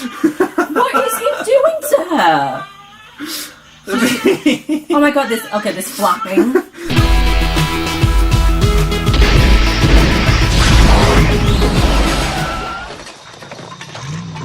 What is he doing to her? Oh my god, this flapping.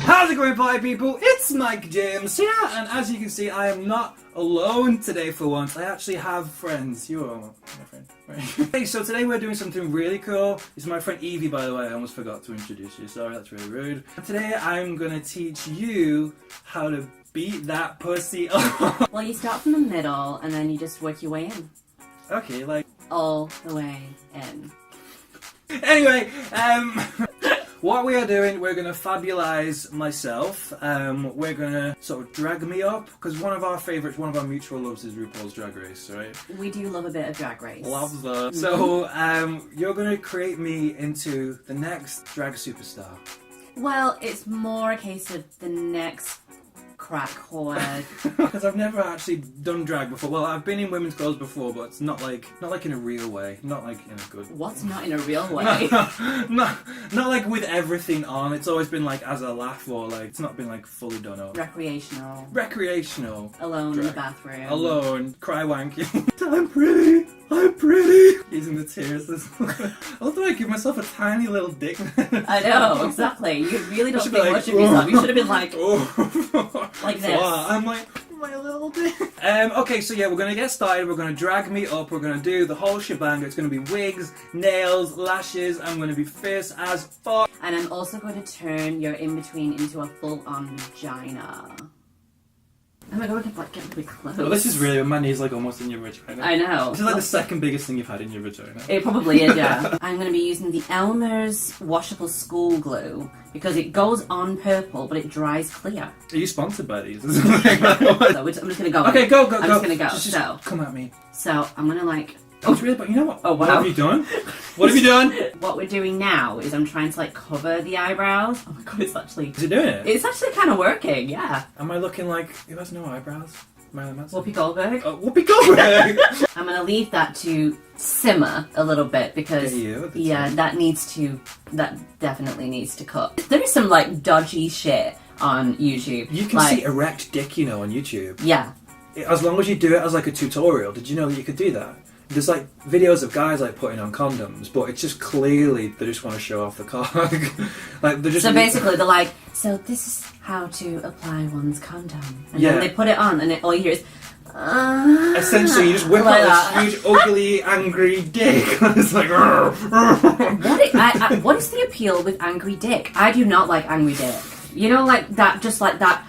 How's it going, party people? It's Mike James here, and as you can see, I am not alone today for once. I actually have friends. You are my friend, right? Hey, so today we're doing something really cool. It's my friend Evie, by the way. I almost forgot to introduce you. Sorry, that's really rude. Today I'm gonna teach you how to beat that pussy up. Well, you start from the middle, and then you just work your way in. Okay, like... all the way in. Anyway, what we are doing, we're going to fabulize myself. We're going to sort of drag me up, because one of our favourites, one of our mutual loves is RuPaul's Drag Race, right? We do love a bit of Drag Race. Love that. So, you're going to create me into the next drag superstar. Well, it's more a case of the next crack whore. Because I've never actually done drag before. Well, I've been in women's clothes before, but it's not like in a real way. Not like in a good... What's not in a real way? not like with everything on. It's always been like as a laugh, or like it's not been like fully done up. Recreational. Drag. Alone in the bathroom. Alone. Cry wanking. I'm pretty. Using the tears. I love that I give myself a tiny little dick. I know, exactly. You really don't think much of yourself. You should have been like, like this. I'm like, my little dick. Okay, so yeah, we're going to get started. We're going to drag me up. We're going to do the whole shebang. It's going to be wigs, nails, lashes. I'm going to be fierce as fuck. And I'm also going to turn your in-between into a full-on vagina. Oh my god, we're like getting pretty close. Well, this is really, my knee's like almost in your vagina. I know. This is like the second biggest thing you've had in your vagina. It probably is, yeah. I'm going to be using the Elmer's washable school glue because it goes on purple but it dries clear. Are you sponsored by these? So I'm just going to go. Okay, go. I'm just going to go. Just come at me. So I'm going to like... Oh, it's really, but you know what? Oh, wow. What have you done? What have you done? What we're doing now is I'm trying to like cover the eyebrows. Oh my god, it's actually... Is it doing it? It's actually kind of working, yeah. Am I looking like... Who has no eyebrows? Whoopi Goldberg. Whoopi Goldberg! I'm going to leave that to simmer a little bit because that definitely needs to cook. There is some like dodgy shit on YouTube. You can see erect dick, you know, on YouTube. Yeah. As long as you do it as like a tutorial. Did you know that you could do that? There's like videos of guys like putting on condoms, but it's just clearly they just want to show off the cock. Like they're just... So basically they're like, so this is how to apply one's condom. And then they put it on and all you hear is... Essentially, you just whip out this huge, ugly, angry dick. It's like... What is the appeal with angry dick? I do not like angry dick. You know, like that, just like that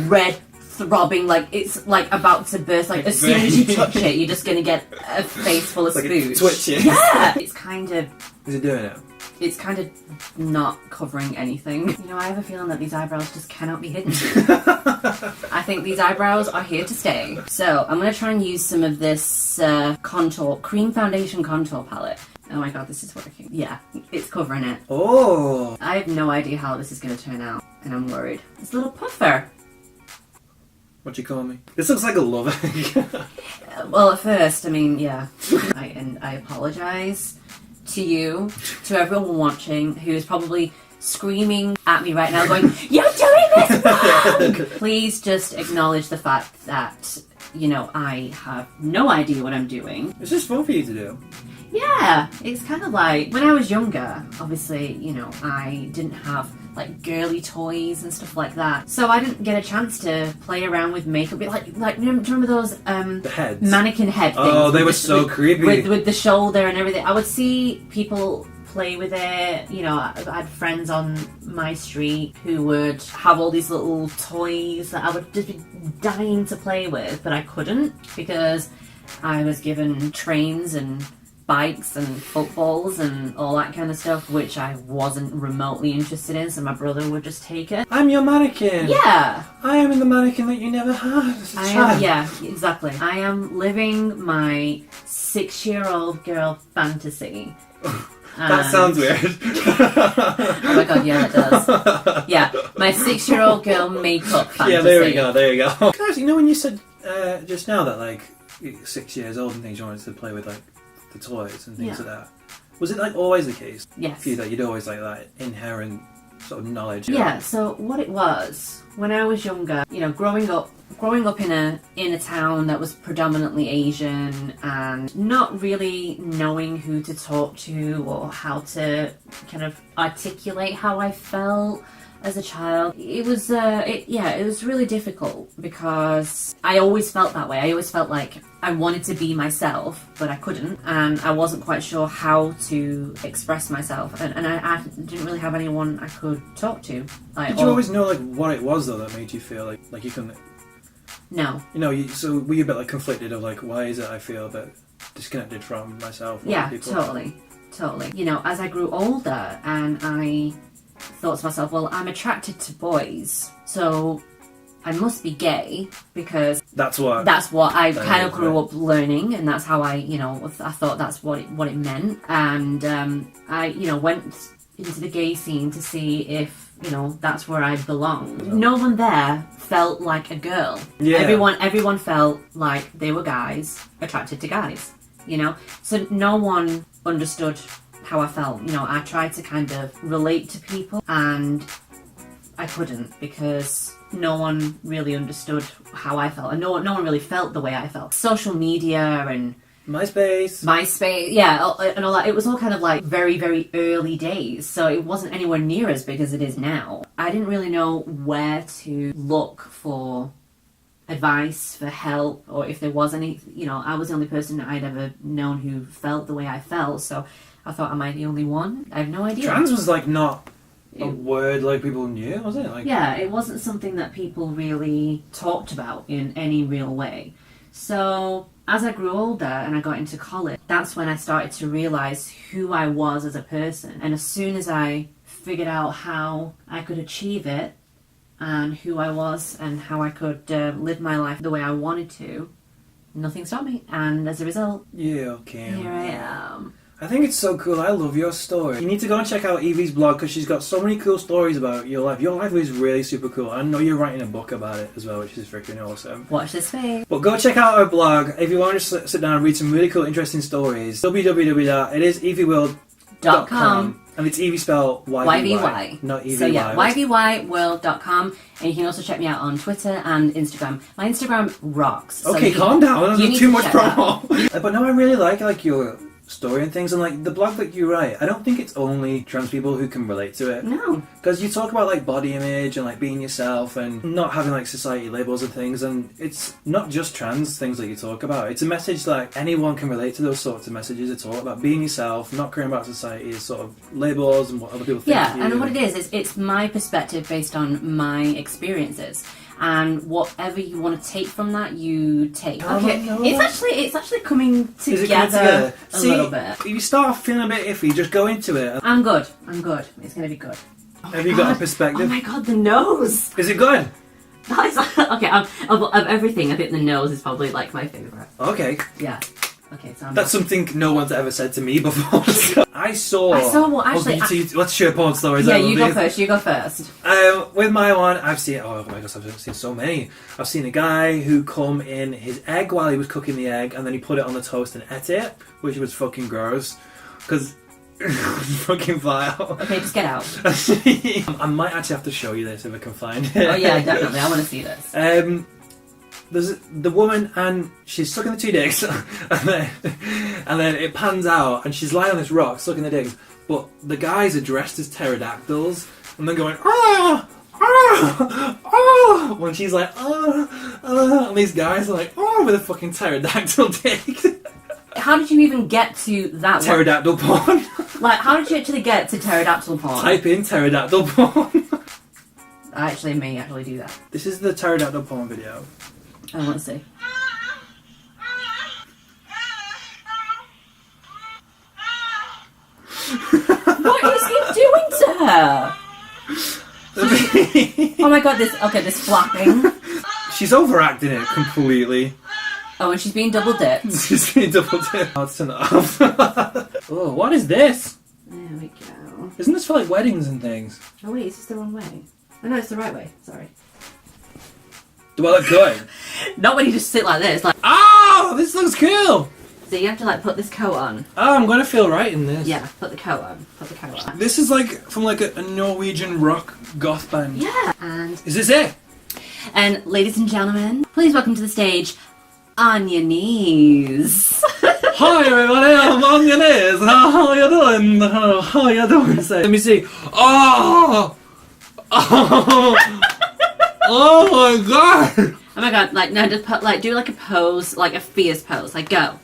red... throbbing, like it's like about to burst, like as soon as you touch it you're just gonna get a face full of spooge. Twitching. Yeah! It's kind of... Is it doing it? It's kind of not covering anything. You know, I have a feeling that these eyebrows just cannot be hidden. I think these eyebrows are here to stay. So I'm gonna try and use some of this cream foundation contour palette. Oh my god, this is working. Yeah, it's covering it. Oh! I have no idea how this is gonna turn out, and I'm worried. This little puffer. What you call me? This looks like a love egg. Well, at first, I mean, yeah. I apologise to you, to everyone watching who is probably screaming at me right now going, "You're doing this wrong!" Please just acknowledge the fact that, you know, I have no idea what I'm doing. It's just fun for you to do. Yeah, it's kind of like, when I was younger, obviously, you know, I didn't have like girly toys and stuff like that, so I didn't get a chance to play around with makeup. Like do you remember those the heads, mannequin head things? Oh, they were so creepy with the shoulder and everything. I would see people play with it. You know, I had friends on my street who would have all these little toys that I would just be dying to play with, but I couldn't because I was given trains and bikes and footballs and all that kind of stuff, which I wasn't remotely interested in, so my brother would just take it. I'm your mannequin! Yeah! I am in the mannequin that you never had as a child. Yeah, exactly. I am living my 6-year-old girl fantasy. That sounds weird. Oh my god, yeah, it does. Yeah, my 6-year-old girl makeup fantasy. Yeah, there you go. Guys, you know when you said just now that like 6 years old and things, you wanted to play with like the toys and things like that. Was it like always the case? Yes. For you that you'd always like that inherent sort of knowledge. Yeah, so what it was, when I was younger, you know, growing up in a town that was predominantly Asian and not really knowing who to talk to or how to kind of articulate how I felt as a child, it was really difficult because I always felt that way. I always felt like I wanted to be myself, but I couldn't, and I wasn't quite sure how to express myself, and I didn't really have anyone I could talk to. Did you always know like what it was though that made you feel like you couldn't? No. You know, so were you a bit like conflicted of like, why is it I feel a bit disconnected from myself? Yeah, totally. You know, as I grew older and I thought to myself, well, I'm attracted to boys, so I must be gay because that's what I kind of grew up learning, and that's how I thought that's what it meant, and I went into the gay scene to see if that's where I belonged. No one there felt like a girl. Yeah. Everyone felt like they were guys attracted to guys. So no one understood how I felt. I tried to kind of relate to people and I couldn't because no one really understood how I felt and no one really felt the way I felt. Social media and MySpace, yeah, and all that. It was all kind of like very, very early days, so it wasn't anywhere near as big as it is now. I didn't really know where to look for advice, for help, or if there was any. I was the only person I'd ever known who felt the way I felt, so I thought, am I the only one? I have no idea. Trans was like not a word like people knew, was it? Yeah, it wasn't something that people really talked about in any real way. So as I grew older and I got into college, that's when I started to realise who I was as a person. And as soon as I figured out how I could achieve it and who I was and how I could live my life the way I wanted to, nothing stopped me. And as a result, here I am. I think it's so cool. I love your story. You need to go and check out Evie's blog because she's got so many cool stories about your life. Your life is really super cool. I know you're writing a book about it as well, which is freaking awesome. Watch this space. But go check out her blog if you want to just sit down and read some really cool, interesting stories. www.evieworld.com. And it's Evie spelled YVY, not EVY. So yeah, YVYworld.com. And you can also check me out on Twitter and Instagram. My Instagram rocks. Okay, calm down. There's too much promo. But no, I really like your story and things, and like the blog that you write, I don't think it's only trans people who can relate to it. No, because you talk about like body image and like being yourself and not having like society labels and things, and it's not just trans things that you talk about. It's a message that anyone can relate to. Those sorts of messages. It's all about being yourself, not caring about society's sort of labels and what other people think. Yeah, and what it is it's my perspective based on my experiences. And whatever you want to take from that, you take. Okay, it's actually coming together a little bit. If you start off feeling a bit iffy, just go into it. I'm good. It's gonna be good. Have you got a perspective? Oh my god, the nose! Is it good? Okay, of everything, I think the nose is probably like my favourite. Okay. Yeah. Okay, so that's something no one's ever said to me before. I saw what actually. Let's share porn stories. Yeah, you go first. With my one, I've seen. Oh my gosh, I've seen so many. I've seen a guy who come in his egg while he was cooking the egg, and then he put it on the toast and ate it, which was fucking gross. Because fucking vile. Okay, just get out. I might actually have to show you this if I can find it. Oh yeah, definitely. I want to see this. There's the woman and she's sucking the two dicks and then it pans out and she's lying on this rock sucking the dicks, but the guys are dressed as pterodactyls and then going when she's like and these guys are like with a fucking pterodactyl dick. How did you even get to that pterodactyl porn? Like, how did you actually get to pterodactyl porn? Type in pterodactyl porn. I may actually do that. This is the pterodactyl porn video. I want to see. What is he doing to her? Oh my god, this flapping. She's overacting it completely. Oh, and she's being double dipped. She's being double dipped. Let's turn it off. Oh, what is this? There we go. Isn't this for like weddings and things? Oh wait, is this the wrong way? Oh no, it's the right way. Sorry. Do I look good? Not when you just sit like this, like. Oh, this looks cool. So you have to like put this coat on. Oh, I'm gonna feel right in this. Yeah, put the coat on. Put the coat on. This is like from like a Norwegian rock goth band. Yeah. And Is this it? ladies and gentlemen, please welcome to the stage, On Your Knees. Hi everybody, I'm on your knees. How you doing? How you doing? So, let me see. Oh! Oh! Oh my god! Oh my god, like, no, just put, like, do like a pose, like a fierce pose, like, go.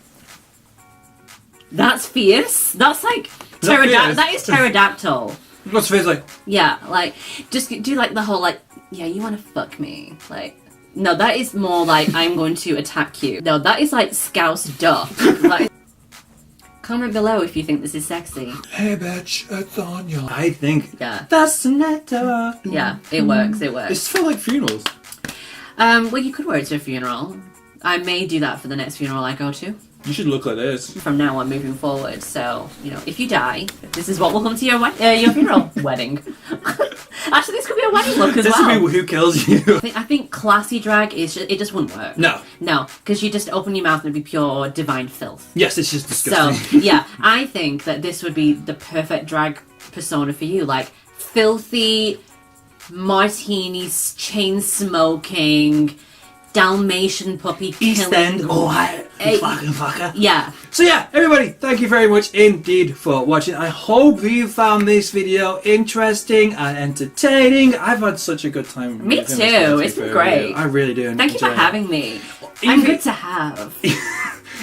That's fierce? That's like, that is pterodactyl. What's face like? Yeah, like, just do like the whole, like, yeah, you wanna fuck me. Like, no, that is more like, I'm going to attack you. No, that is like Scouse duck. Like, comment below if you think this is sexy. Hey bitch, it's on you. I think. Yeah. That's netta. Yeah, it works, it works. It's for like funerals. Well, you could wear it to a funeral. I may do that for the next funeral I go to. You should look like this. From now on, moving forward. So, you know, if you die, this is what will come to your funeral. Wedding. Actually, this could be a wedding look as well. This would be who kills you. I think classy drag is it just wouldn't work. No. No, because you just open your mouth and it'd be pure divine filth. Yes, it's just disgusting. So, yeah, I think that this would be the perfect drag persona for you. Like, filthy, martinis, chain smoking, Dalmatian puppy killing. East End, Ohio, you fucking fucker. Yeah. So yeah, everybody, thank you very much indeed for watching. I hope you found this video interesting and entertaining. I've had such a good time. Me too. It's been great. I really do. Thank you for having me. I'm good to have.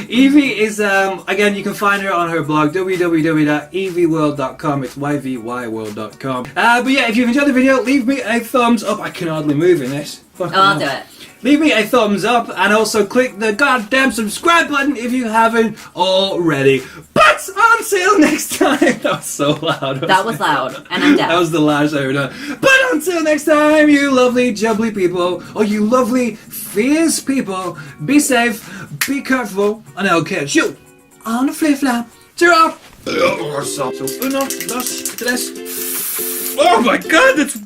Evie is, again, you can find her on her blog, www.evieworld.com. It's yvyworld.com. But yeah, if you've enjoyed the video, leave me a thumbs up. I can hardly move in this. I'll do it. Leave me a thumbs up and also click the goddamn subscribe button if you haven't already. But until next time, that was so loud. That was loud, and I'm deaf. That was the loudest I've ever done. But until next time, you lovely, jubbly people, or you lovely, fierce people, be safe, be careful, and I'll catch you on the flip-flop. Cheer So, uno, dos, tres. Oh my god, that's...